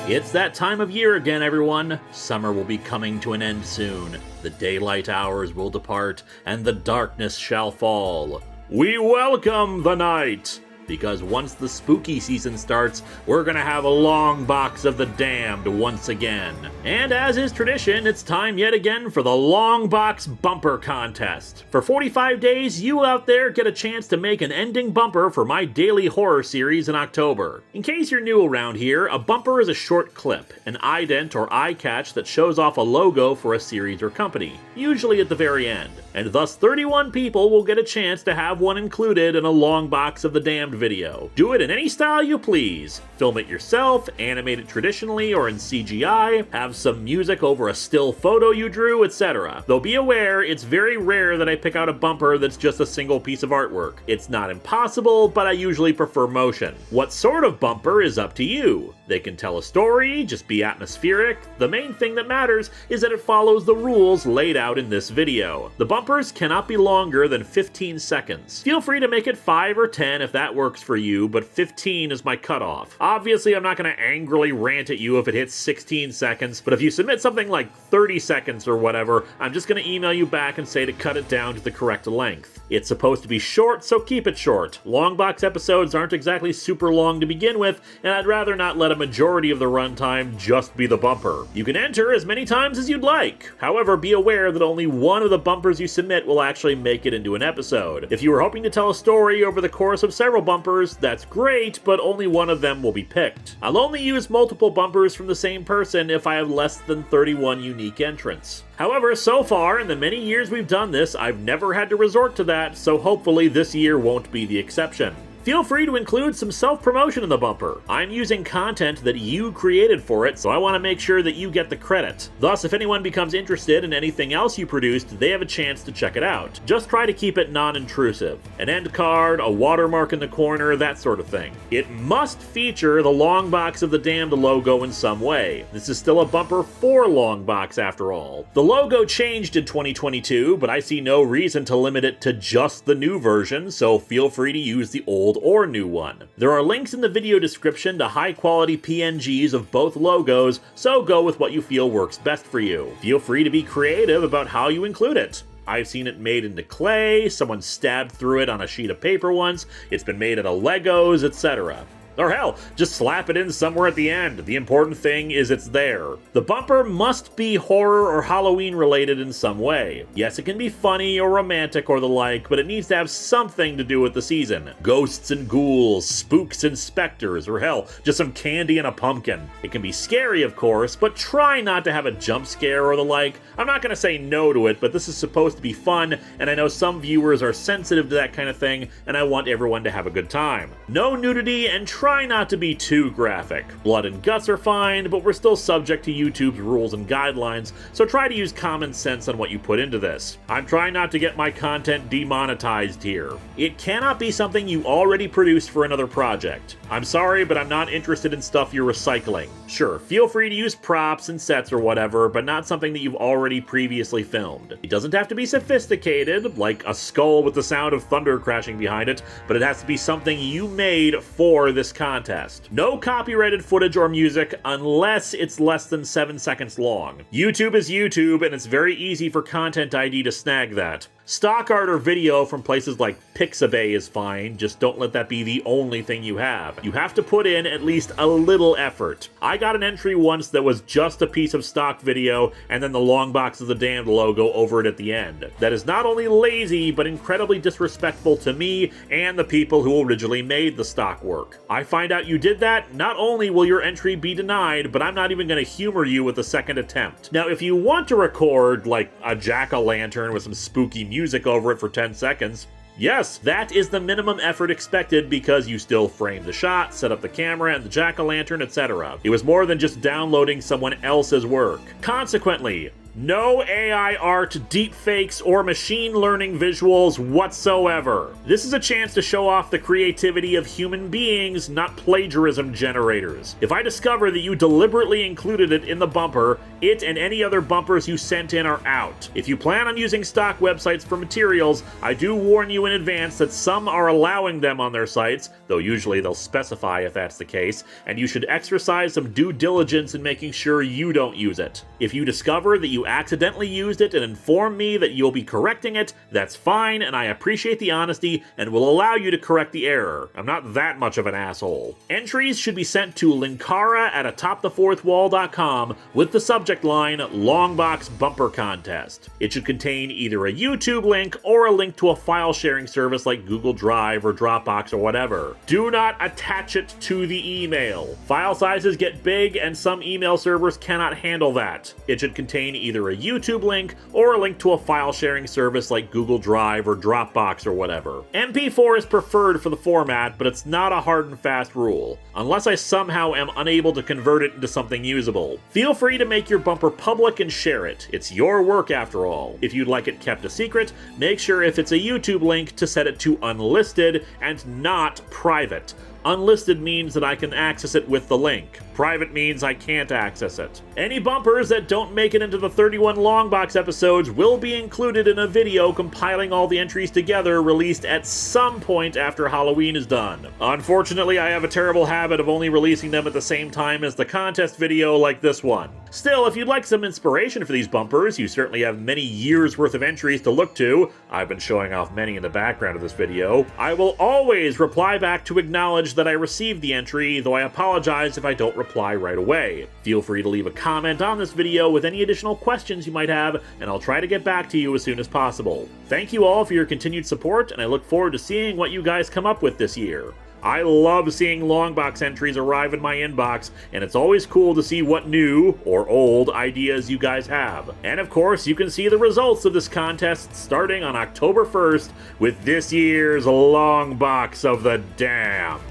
It's that time of year again, everyone. Summer will be coming to an end soon. The daylight hours will depart, and the darkness shall fall. We welcome the night! Because once the spooky season starts, we're gonna have a long box of the damned once again. And as is tradition, it's time yet again for the Longbox Bumper Contest. For 45 days, you out there get a chance to make an ending bumper for my daily horror series in October. In case you're new around here, a bumper is a short clip, an ident or eye catch that shows off a logo for a series or company, usually at the very end. And thus 31 people will get a chance to have one included in a long box of the damned video. Do it in any style you please. Film it yourself, animate it traditionally or in CGI, have some music over a still photo you drew, etc. Though be aware, it's very rare that I pick out a bumper that's just a single piece of artwork. It's not impossible, but I usually prefer motion. What sort of bumper is up to you. They can tell a story, just be atmospheric. The main thing that matters is that it follows the rules laid out in this video. The bumpers cannot be longer than 15 seconds. Feel free to make it 5 or 10 if that works for you, but 15 is my cutoff. Obviously, I'm not going to angrily rant at you if it hits 16 seconds, but if you submit something like 30 seconds or whatever, I'm just going to email you back and say to cut it down to the correct length. It's supposed to be short, so keep it short. Longbox episodes aren't exactly super long to begin with, and I'd rather not let a majority of the runtime just be the bumper. You can enter as many times as you'd like. However, be aware that only one of the bumpers you submit will actually make it into an episode. If you were hoping to tell a story over the course of several bumpers, that's great, but only one of them will be picked. I'll only use multiple bumpers from the same person if I have less than 31 unique entrants. However, so far, in the many years we've done this, I've never had to resort to that, so hopefully this year won't be the exception. Feel free to include some self-promotion in the bumper. I'm using content that you created for it, so I want to make sure that you get the credit. Thus, if anyone becomes interested in anything else you produced, they have a chance to check it out. Just try to keep it non-intrusive. An end card, a watermark in the corner, that sort of thing. It must feature the Longbox of the Damned logo in some way. This is still a bumper for Longbox after all. The logo changed in 2022, but I see no reason to limit it to just the new version, so feel free to use the old or new one. There are links in the video description to high-quality PNGs of both logos, so go with what you feel works best for you. Feel free to be creative about how you include it. I've seen it made into clay, someone stabbed through it on a sheet of paper once, it's been made out of Legos, etc. Or hell, just slap it in somewhere at the end. The important thing is it's there. The bumper must be horror or Halloween related in some way. Yes, it can be funny or romantic or the like, but it needs to have something to do with the season. Ghosts and ghouls, spooks and specters, or hell, just some candy and a pumpkin. It can be scary, of course, but try not to have a jump scare or the like. I'm not gonna say no to it, but this is supposed to be fun, and I know some viewers are sensitive to that kind of thing, and I want everyone to have a good time. No nudity, and try not to be too graphic. Blood and guts are fine, but we're still subject to YouTube's rules and guidelines, so try to use common sense on what you put into this. I'm trying not to get my content demonetized here. It cannot be something you already produced for another project. I'm sorry, but I'm not interested in stuff you're recycling. Sure, feel free to use props and sets or whatever, but not something that you've already previously filmed. It doesn't have to be sophisticated, like a skull with the sound of thunder crashing behind it, but it has to be something you made for this contest. No copyrighted footage or music unless it's less than 7 seconds long. YouTube is YouTube, and it's very easy for Content ID to snag that. Stock art or video from places like Pixabay is fine, just don't let that be the only thing you have. You have to put in at least a little effort. I got an entry once that was just a piece of stock video and then the Longbox of the Damned logo over it at the end. That is not only lazy, but incredibly disrespectful to me and the people who originally made the stock work. I find out you did that, not only will your entry be denied, but I'm not even going to humor you with a second attempt. Now, if you want to record, like, a jack-o'-lantern with some spooky music over it for 10 seconds, yes, that is the minimum effort expected because you still framed the shot, set up the camera and the jack-o'-lantern, etc. It was more than just downloading someone else's work. Consequently, No AI art, deepfakes, or machine learning visuals whatsoever. This is a chance to show off the creativity of human beings, not plagiarism generators. If I discover that you deliberately included it in the bumper, it and any other bumpers you sent in are out. If you plan on using stock websites for materials, I do warn you in advance that some are allowing them on their sites, though usually they'll specify if that's the case, and you should exercise some due diligence in making sure you don't use it. If you discover that you accidentally used it and inform me that you'll be correcting it, that's fine, and I appreciate the honesty and will allow you to correct the error. I'm not that much of an asshole. Entries should be sent to Linkara-AtopTheFourthWall.com with the subject line Longbox Bumper Contest. It should contain either a YouTube link or a link to a file sharing service like Google Drive or Dropbox or whatever. Do not attach it to the email. File sizes get big and some email servers cannot handle that. It should contain either a YouTube link or a link to a file sharing service like Google Drive or Dropbox or whatever. MP4 is preferred for the format, but it's not a hard and fast rule, unless I somehow am unable to convert it into something usable. Feel free to make your bumper public and share it. It's your work after all. If you'd like it kept a secret, make sure if it's a YouTube link to set it to unlisted and not private. Unlisted means that I can access it with the link. Private means I can't access it. Any bumpers that don't make it into the 31 Longbox episodes will be included in a video compiling all the entries together, released at some point after Halloween is done. Unfortunately, I have a terrible habit of only releasing them at the same time as the contest video like this one. Still, if you'd like some inspiration for these bumpers, you certainly have many years worth of entries to look to. I've been showing off many in the background of this video. I will always reply back to acknowledge that I received the entry, though I apologize if I don't reply right away. Feel free to leave a comment on this video with any additional questions you might have, and I'll try to get back to you as soon as possible. Thank you all for your continued support, and I look forward to seeing what you guys come up with this year. I love seeing Longbox entries arrive in my inbox, and it's always cool to see what new, or old, ideas you guys have. And of course, you can see the results of this contest starting on October 1st with this year's Longbox of the Damned.